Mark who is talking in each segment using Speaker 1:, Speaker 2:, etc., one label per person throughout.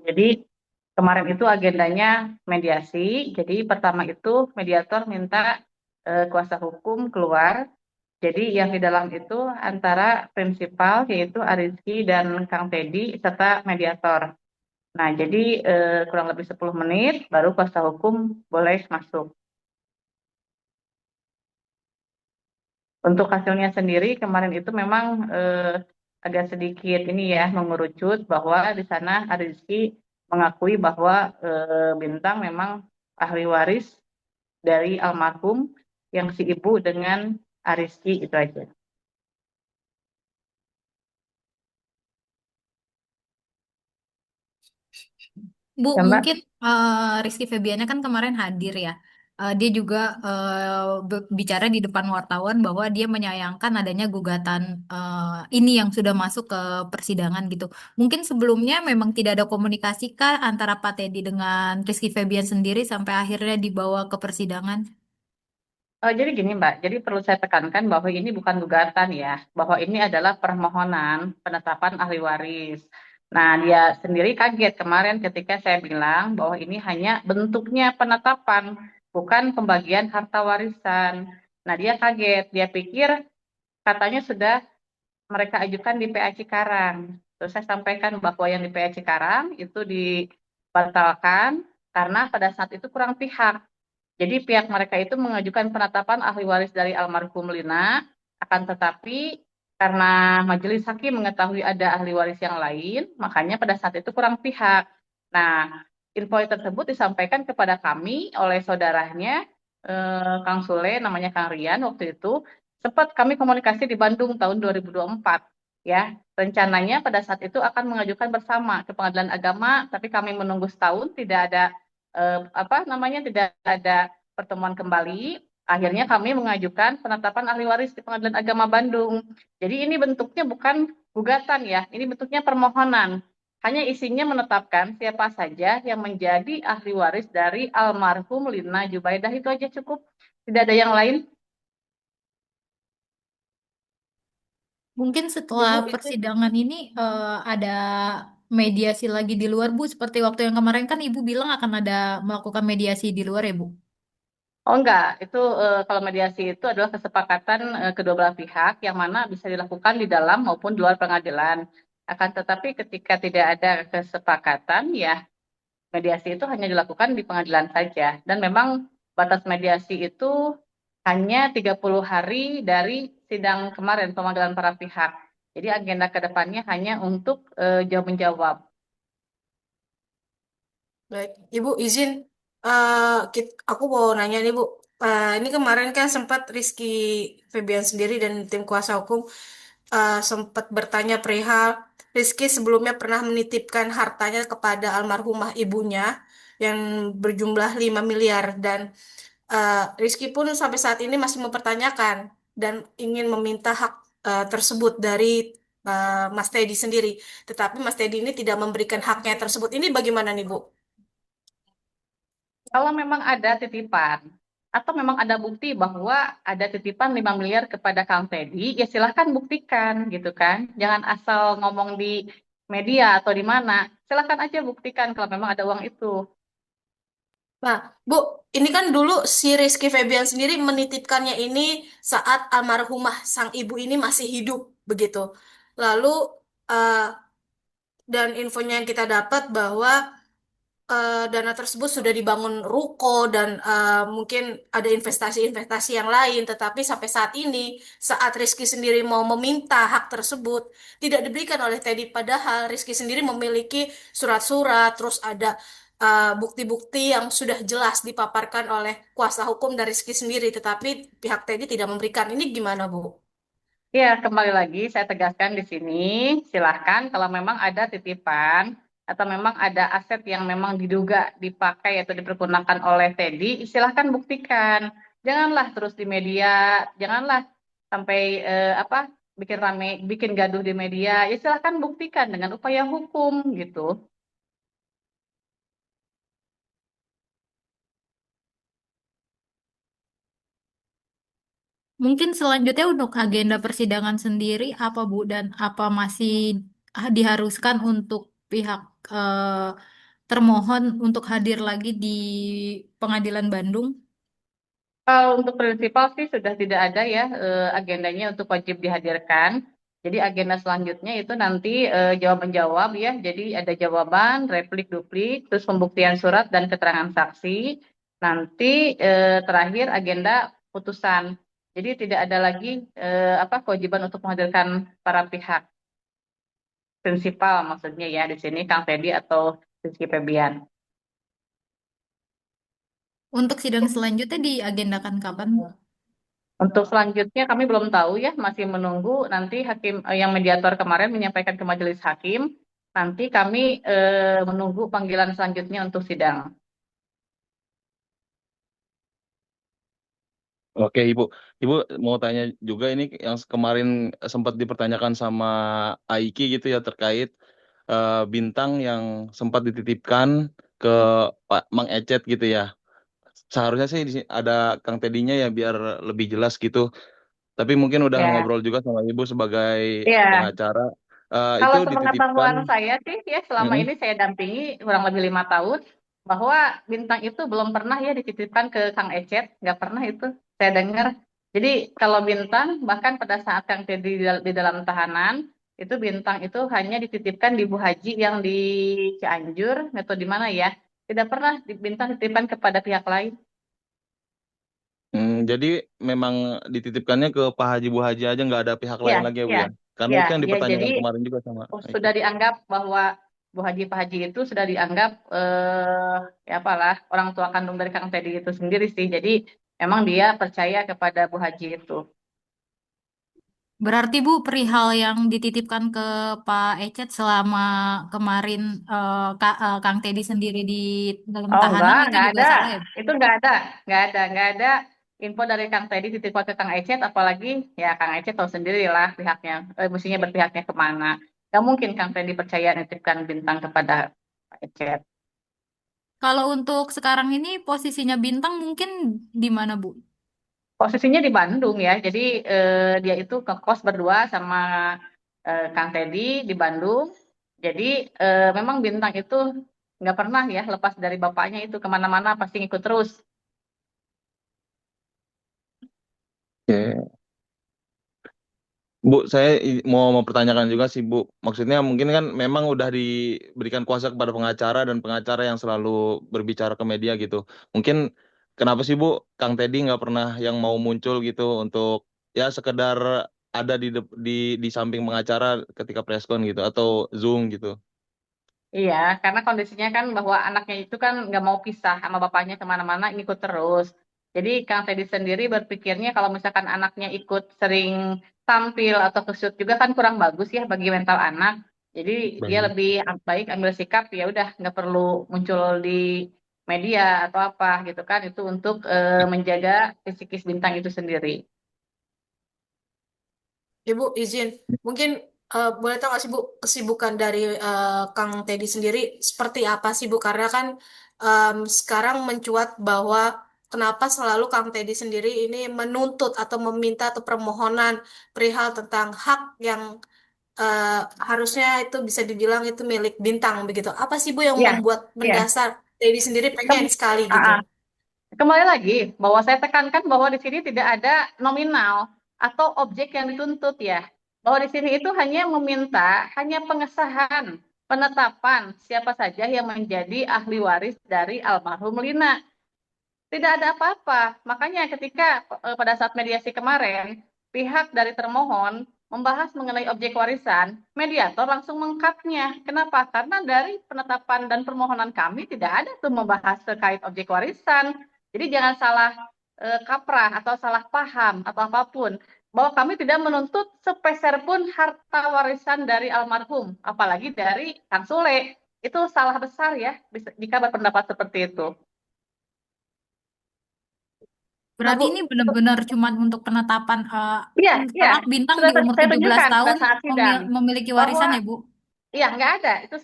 Speaker 1: Jadi kemarin itu agendanya mediasi. Jadi pertama itu mediator minta kuasa hukum keluar. Jadi yang di dalam itu antara prinsipal yaitu Arizky dan Kang Tedi serta mediator. Nah, jadi kurang lebih 10 menit baru kuasa hukum boleh masuk. Untuk hasilnya sendiri kemarin itu memang agak sedikit ini ya mengerucut bahwa di sana Arizky mengakui bahwa Bintang memang ahli waris dari almarhum yang si ibu dengan Arizky itu aja.
Speaker 2: Bu,
Speaker 1: Ya Mbak.
Speaker 2: mungkin Rizky Febiana kan kemarin hadir ya. Dia juga bicara di depan wartawan bahwa dia menyayangkan adanya gugatan ini yang sudah masuk ke persidangan gitu. Mungkin sebelumnya memang tidak ada komunikasi kah antara Pak Teddy dengan Rizky Febian sendiri sampai akhirnya dibawa ke persidangan?
Speaker 1: Jadi gini Mbak, jadi perlu saya tekankan bahwa ini bukan gugatan ya, bahwa ini adalah permohonan penetapan ahli waris. Nah, dia sendiri kaget kemarin ketika saya bilang bahwa ini hanya bentuknya penetapan, bukan pembagian harta warisan. Nah, dia kaget, dia pikir katanya sudah mereka ajukan di PA Cikarang. Terus saya sampaikan bahwa yang di PA Cikarang itu dibatalkan karena pada saat itu kurang pihak. Jadi pihak mereka itu mengajukan penetapan ahli waris dari almarhum Lina, akan tetapi karena majelis hakim mengetahui ada ahli waris yang lain, makanya pada saat itu kurang pihak. Nah, info tersebut disampaikan kepada kami oleh saudaranya, Kang Sule, namanya Kang Rian waktu itu, sempat kami komunikasi di Bandung tahun 2024. Ya, rencananya pada saat itu akan mengajukan bersama ke Pengadilan Agama, tapi kami menunggu setahun tidak ada apa namanya tidak ada pertemuan kembali. Akhirnya kami mengajukan penetapan ahli waris di Pengadilan Agama Bandung. Jadi ini bentuknya bukan gugatan ya, ini bentuknya permohonan. Hanya isinya menetapkan siapa saja yang menjadi ahli waris dari almarhum Lina Jubaidah itu aja cukup. Tidak ada yang lain.
Speaker 2: Mungkin setelah
Speaker 1: Ibu itu
Speaker 2: persidangan ini ada mediasi lagi di luar, Bu. Seperti waktu yang kemarin kan Ibu bilang akan ada melakukan mediasi di luar ya, Bu.
Speaker 1: Oh enggak, itu kalau mediasi itu adalah kesepakatan kedua belah pihak yang mana bisa dilakukan di dalam maupun di luar pengadilan. Akan tetapi ketika tidak ada kesepakatan, ya mediasi itu hanya dilakukan di pengadilan saja. Dan memang batas mediasi itu hanya 30 hari dari sidang kemarin pemanggilan para pihak. Jadi agenda ke depannya hanya untuk jawab menjawab.
Speaker 3: Baik, Ibu izin, aku mau nanya nih Bu. Ini kemarin kan sempat Rizky Febian sendiri dan tim kuasa hukum sempat bertanya perihal Rizky sebelumnya pernah menitipkan hartanya kepada almarhumah ibunya yang berjumlah 5 miliar dan Rizky pun sampai saat ini masih mempertanyakan dan ingin meminta hak tersebut dari Mas Teddy sendiri. Tetapi Mas Teddy ini tidak memberikan haknya tersebut. Ini bagaimana nih Bu?
Speaker 1: Kalau memang ada titipan atau memang ada bukti bahwa ada titipan 5 miliar kepada Kang Teddy, ya silahkan buktikan gitu kan. Jangan asal ngomong di media atau di mana. Silahkan aja buktikan kalau memang ada uang itu.
Speaker 3: Nah, Bu, ini kan dulu si Rizky Febian sendiri menitipkannya ini saat almarhumah sang ibu ini masih hidup, begitu. Lalu, eh, dan infonya yang kita dapat bahwa dana tersebut sudah dibangun ruko dan mungkin ada investasi-investasi yang lain, tetapi sampai saat ini, saat Rizky sendiri mau meminta hak tersebut, tidak diberikan oleh Teddy, padahal Rizky sendiri memiliki surat-surat, terus ada bukti-bukti yang sudah jelas dipaparkan oleh kuasa hukum dari Rizky sendiri, tetapi pihak Teddy tidak memberikan. Ini gimana, Bu?
Speaker 1: Ya, kembali lagi saya tegaskan di sini, silahkan kalau memang ada titipan atau memang ada aset yang memang diduga dipakai atau dipergunakan oleh Teddy, silahkan buktikan. Janganlah terus di media, janganlah sampai apa bikin rame, bikin gaduh di media. Ya silahkan buktikan dengan upaya hukum gitu.
Speaker 2: Mungkin selanjutnya untuk agenda persidangan sendiri apa Bu dan apa masih diharuskan untuk pihak termohon untuk hadir lagi di Pengadilan Bandung?
Speaker 1: Kalau untuk prinsipal sih sudah tidak ada ya agendanya untuk wajib dihadirkan. Jadi agenda selanjutnya itu nanti jawab menjawab ya. Jadi ada jawaban, replik, duplik, terus pembuktian surat dan keterangan saksi. Nanti terakhir agenda putusan. Jadi tidak ada lagi kewajiban untuk menghadirkan para pihak prinsipal maksudnya ya di sini Kang Teddy atau Rizky Febian.
Speaker 2: Untuk sidang selanjutnya diagendakan kapan, Bu?
Speaker 1: Untuk selanjutnya kami belum tahu ya, masih menunggu nanti hakim yang mediator kemarin menyampaikan ke majelis hakim. Nanti kami menunggu panggilan selanjutnya untuk sidang.
Speaker 4: Oke, Ibu. Ibu mau tanya juga ini yang kemarin sempat dipertanyakan sama Aiki gitu ya terkait bintang yang sempat dititipkan ke Pak Mang Ecet gitu ya. Seharusnya sih di sini ada Kang Tedinya ya biar lebih jelas gitu. Tapi mungkin udah
Speaker 1: Ya,
Speaker 4: ngobrol juga sama Ibu sebagai
Speaker 1: ya.
Speaker 4: pengacara. Itu
Speaker 1: Kalau
Speaker 4: dititipkan.
Speaker 1: sepengetahuan saya sih ya selama
Speaker 4: Mm-mm.
Speaker 1: ini saya dampingi kurang lebih 5 tahun bahwa bintang itu belum pernah ya dititipkan ke Kang Ecet, nggak pernah itu saya dengar. Jadi kalau bintang bahkan pada saat Kang Teddy di dalam tahanan itu bintang itu hanya dititipkan di Bu Haji yang di Cianjur atau di mana ya, tidak pernah bintang dititipkan kepada pihak lain.
Speaker 4: Jadi memang dititipkannya ke Pak Haji Bu Haji aja nggak ada pihak
Speaker 1: Ya,
Speaker 4: lain lagi ya Bu
Speaker 1: ya,
Speaker 4: ya. Karena
Speaker 1: ya,
Speaker 4: itu yang
Speaker 1: ya. Jadi
Speaker 4: dipertanyakan kemarin juga sama Aiki.
Speaker 1: sudah dianggap bahwa Bu Haji Pak Haji itu sudah dianggap ya apalah orang tua kandung dari Kang Teddy itu sendiri sih. Jadi memang dia percaya kepada Bu Haji itu.
Speaker 2: Berarti Bu, perihal yang dititipkan ke Pak Ecet selama kemarin Kang Teddy sendiri di dalam
Speaker 1: Oh
Speaker 2: tahanan itu
Speaker 1: enggak
Speaker 2: juga
Speaker 1: ada.
Speaker 2: salah ya, Bu?
Speaker 1: Itu enggak ada info dari Kang Teddy titipkan ke Kang Ecet, apalagi ya Kang Ecet tahu sendiri lah pihaknya, mestinya berpihaknya kemana. Gak mungkin Kang Teddy percaya nitipkan bintang kepada Pak Ecet.
Speaker 2: Kalau untuk sekarang ini posisinya Bintang mungkin di mana, Bu?
Speaker 1: Posisinya di Bandung ya, jadi dia itu ngekos berdua sama Kang Teddy di Bandung. Jadi memang Bintang itu nggak pernah ya lepas dari bapaknya itu kemana-mana pasti ngikut terus.
Speaker 4: Oke. Bu, saya mau mempertanyakan juga sih, Bu. Maksudnya mungkin kan memang udah diberikan kuasa kepada pengacara dan pengacara yang selalu berbicara ke media gitu. Mungkin kenapa sih, Bu, Kang Teddy nggak pernah yang mau muncul gitu untuk ya sekedar ada di samping pengacara ketika preskon gitu atau Zoom gitu.
Speaker 1: Iya, karena kondisinya kan bahwa anaknya itu kan nggak mau pisah sama bapaknya kemana-mana, ngikut terus. Jadi Kang Teddy sendiri berpikirnya kalau misalkan anaknya ikut sering tampil atau ke-shoot juga kan kurang bagus ya bagi mental anak. Jadi dia
Speaker 4: Baik.
Speaker 1: lebih baik ambil sikap ya udah nggak perlu muncul di media atau apa gitu kan itu untuk menjaga psikis bintang itu sendiri.
Speaker 3: Ibu izin, mungkin boleh tahu nggak sih Bu kesibukan dari Kang Teddy sendiri seperti apa sih Bu? Karena kan sekarang mencuat bahwa kenapa selalu Kang Teddy sendiri ini menuntut atau meminta atau permohonan perihal tentang hak yang eh, harusnya itu bisa dibilang itu milik Bintang begitu. Apa sih Bu yang
Speaker 1: Iya,
Speaker 3: membuat
Speaker 1: iya.
Speaker 3: mendasar Teddy sendiri pengen
Speaker 1: Kem-
Speaker 3: sekali
Speaker 1: ah,
Speaker 3: gitu?
Speaker 1: ah. Kembali lagi bahwa saya tekankan bahwa di sini tidak ada nominal atau objek yang dituntut ya. Bahwa di sini itu hanya meminta hanya pengesahan penetapan siapa saja yang menjadi ahli waris dari almarhum Lina. Tidak ada apa-apa. Makanya ketika pada saat mediasi kemarin, pihak dari termohon membahas mengenai objek warisan, mediator langsung mengkatnya. Kenapa? Karena dari penetapan dan permohonan kami tidak ada tuh membahas terkait objek warisan. Jadi jangan salah kaprah atau salah paham atau apapun. Bahwa kami tidak menuntut sepeser pun harta warisan dari almarhum, apalagi dari Kang Sule. Itu salah besar ya, jika berpendapat seperti itu. Nah,
Speaker 2: Berarti
Speaker 1: Bu,
Speaker 2: ini benar-benar cuma untuk penetapan
Speaker 1: iya, iya.
Speaker 2: karena Bintang
Speaker 1: Sudah
Speaker 2: di umur
Speaker 1: saya
Speaker 2: 17
Speaker 1: tunjukkan pada
Speaker 2: tahun
Speaker 1: saat sidang
Speaker 2: memiliki
Speaker 1: bahwa
Speaker 2: warisan ya, Bu?
Speaker 1: iya nggak ada. Itu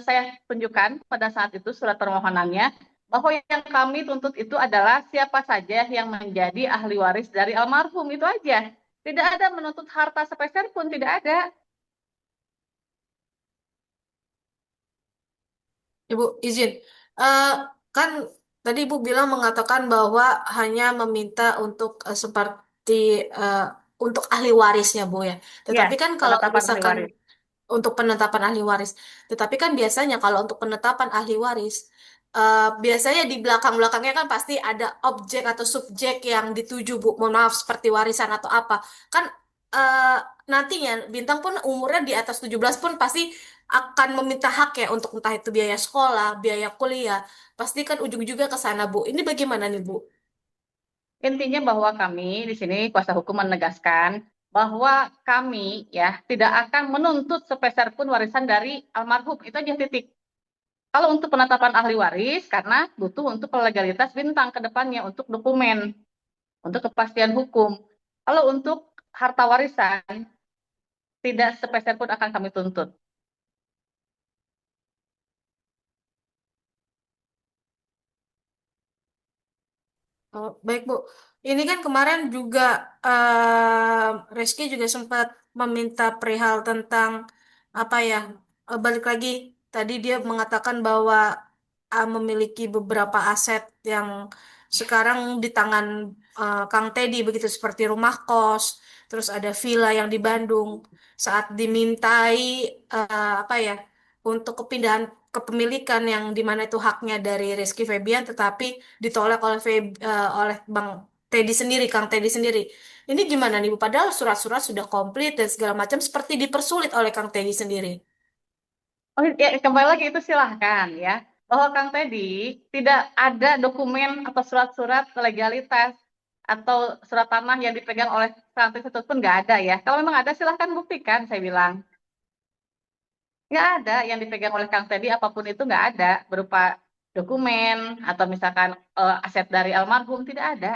Speaker 1: saya tunjukkan pada saat itu surat permohonannya bahwa yang kami tuntut itu adalah siapa saja yang menjadi ahli waris dari almarhum itu aja. Tidak ada menuntut harta sepeser pun tidak ada.
Speaker 3: Ibu izin. Eh, kan tadi Ibu bilang mengatakan bahwa hanya meminta untuk seperti eh, untuk ahli warisnya, Bu ya.
Speaker 1: Ya,
Speaker 3: Tetapi kan kalau
Speaker 1: penetapan ahli
Speaker 3: misalkan
Speaker 1: waris.
Speaker 3: untuk penetapan ahli waris, tetapi kan biasanya kalau untuk penetapan ahli waris, biasanya di belakang-belakangnya kan pasti ada objek atau subjek yang dituju, Bu. Mohon maaf, seperti warisan atau apa. Kan eh, nantinya Bintang pun umurnya di atas 17 pun pasti akan meminta hak ya untuk entah itu biaya sekolah, biaya kuliah. Pasti kan ujung-ujungnya ke sana, Bu. Ini bagaimana nih, Bu?
Speaker 1: Intinya bahwa kami di sini kuasa hukum menegaskan bahwa kami ya tidak akan menuntut sepeser pun warisan dari almarhum. Itu aja titik. Kalau untuk penetapan ahli waris, karena butuh untuk legalitas Bintang ke depannya, untuk dokumen, untuk kepastian hukum. Kalau untuk harta warisan, tidak sepeser pun akan kami tuntut.
Speaker 3: Oh, baik, Bu. Ini kan kemarin juga Reski juga sempat meminta perihal tentang apa ya? Balik lagi tadi dia mengatakan bahwa memiliki beberapa aset yang sekarang di tangan Kang Teddy begitu seperti rumah kos, terus ada villa yang di Bandung. Saat dimintai apa ya? Untuk kepindahan kepemilikan yang dimana itu haknya dari Rizky Febian, tetapi ditolak oleh oleh Bang Teddy sendiri, Kang Teddy sendiri. Ini gimana nih Bu? Padahal surat-surat sudah komplit dan segala macam seperti dipersulit oleh Kang Teddy sendiri.
Speaker 1: Oh ya, kembali lagi itu silahkan ya. Bahwa Kang Teddy tidak ada dokumen atau surat-surat legalitas atau surat tanah yang dipegang oleh Kang Teddy itu pun nggak ada ya. Kalau memang ada silahkan buktikan, saya bilang. Nggak ada yang dipegang oleh Kang Teddy, apapun itu nggak ada. Berupa dokumen atau misalkan aset dari almarhum, tidak ada.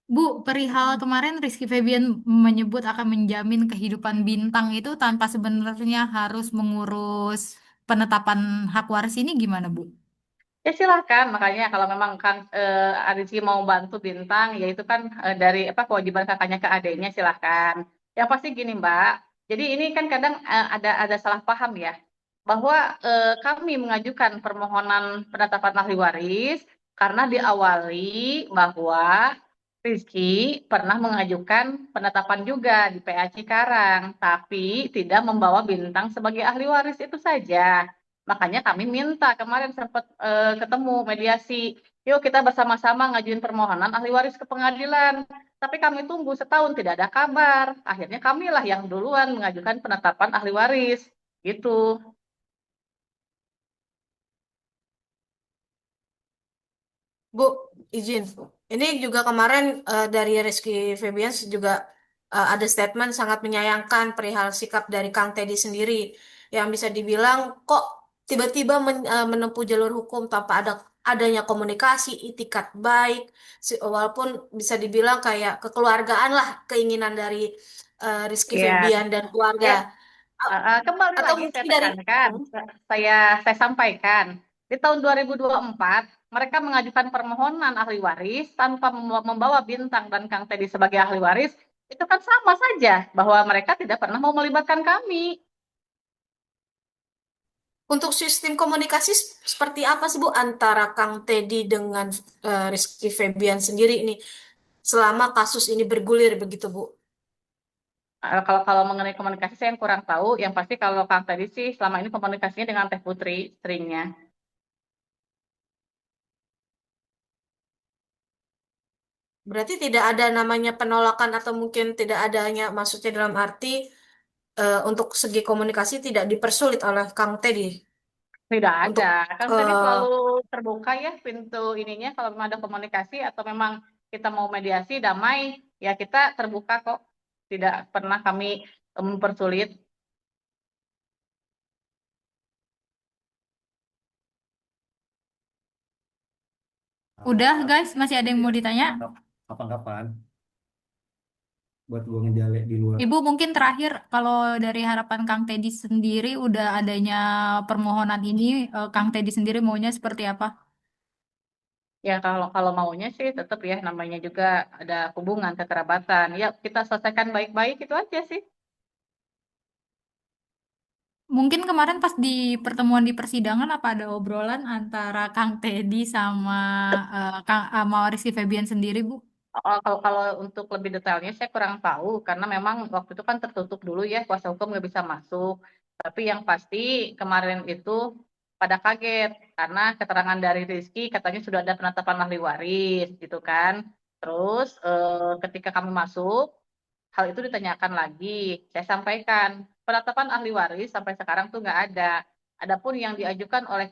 Speaker 2: Bu, perihal kemarin Rizky Febian menyebut akan menjamin kehidupan Bintang itu tanpa sebenarnya harus mengurus penetapan hak waris ini gimana, Bu?
Speaker 1: Ya silahkan, makanya kalau memang Kang Aritzi mau bantu Bintang, ya itu kan dari apa kewajiban kakaknya ke adiknya silahkan. Yang pasti gini Mbak, jadi ini kan kadang ada salah paham ya, bahwa kami mengajukan permohonan penetapan ahli waris karena diawali bahwa Rizky pernah mengajukan penetapan juga di PA Cikarang, tapi tidak membawa Bintang sebagai ahli waris itu saja. Makanya kami minta kemarin sempat ketemu mediasi. Yuk kita bersama-sama ngajuin permohonan ahli waris ke pengadilan. Tapi kami tunggu setahun tidak ada kabar. Akhirnya kamilah yang duluan mengajukan penetapan ahli waris. Gitu.
Speaker 3: Bu, izin. Ini juga kemarin dari Rizky Febian juga ada statement sangat menyayangkan perihal sikap dari Kang Teddy sendiri yang bisa dibilang kok tiba-tiba menempuh jalur hukum tanpa adanya komunikasi, itikat baik, walaupun bisa dibilang kayak kekeluargaan lah keinginan dari Rizky
Speaker 1: Ya,
Speaker 3: Febian dan keluarga.
Speaker 1: ya.
Speaker 3: A-
Speaker 1: Kembali
Speaker 3: Atau
Speaker 1: lagi saya
Speaker 3: mungkin dari
Speaker 1: tekankan, saya sampaikan, di tahun 2024 mereka mengajukan permohonan ahli waris tanpa membawa Bintang dan Kang Teddy sebagai ahli waris, itu kan sama saja bahwa mereka tidak pernah mau melibatkan kami.
Speaker 3: untuk sistem komunikasi seperti apa sih Bu antara Kang Teddy dengan Rizky Febian sendiri ini selama kasus ini bergulir begitu Bu?
Speaker 1: Kalau kalau mengenai komunikasi saya yang kurang tahu, yang pasti kalau Kang Teddy sih selama ini komunikasinya dengan Teh Putri, istrinya.
Speaker 3: Berarti tidak ada namanya penolakan atau mungkin tidak adanya maksudnya dalam arti untuk segi komunikasi tidak dipersulit oleh Kang Teddy
Speaker 1: Tidak ada.
Speaker 3: untuk
Speaker 1: Kan tadi selalu
Speaker 3: eh,
Speaker 1: terbuka ya pintu ininya kalau memang ada komunikasi atau memang kita mau mediasi damai, ya kita terbuka kok. Tidak pernah kami mempersulit.
Speaker 2: Udah, guys, masih ada yang mau ditanya?
Speaker 5: Kapan-kapan buat gua ngejale di luar.
Speaker 2: Ibu mungkin terakhir kalau dari harapan Kang Teddy sendiri udah adanya permohonan ini, Kang Teddy sendiri maunya seperti apa?
Speaker 1: Ya kalau kalau maunya sih tetap ya namanya juga ada hubungan kekerabatan. Ya kita selesaikan baik-baik itu aja sih.
Speaker 2: Mungkin kemarin pas di pertemuan di persidangan apa ada obrolan antara Kang Teddy sama sama Rizky Febian sendiri, Bu?
Speaker 1: Oh, kalau untuk lebih detailnya saya kurang tahu karena memang waktu itu kan tertutup dulu ya kuasa hukum nggak bisa masuk. Tapi yang pasti kemarin itu pada kaget karena keterangan dari Rizky katanya sudah ada penetapan ahli waris gitu kan. Terus ketika kami masuk hal itu ditanyakan lagi. Saya sampaikan penetapan ahli waris sampai sekarang tuh nggak ada. Adapun yang diajukan oleh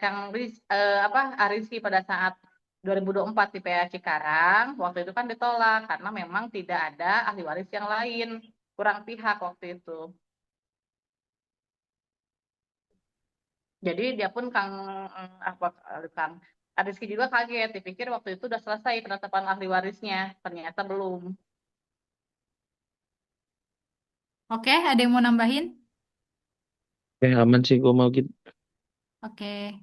Speaker 1: Rizky pada saat 2024 di PA Cikarang, waktu itu kan ditolak karena memang tidak ada ahli waris yang lain, kurang pihak waktu itu. Jadi dia pun Kang Rizky juga kaget, dipikir waktu itu udah selesai penetapan ahli warisnya, ternyata belum.
Speaker 2: Oke, ada yang mau nambahin?
Speaker 4: Aman sih gue mau gitu.
Speaker 2: Oke.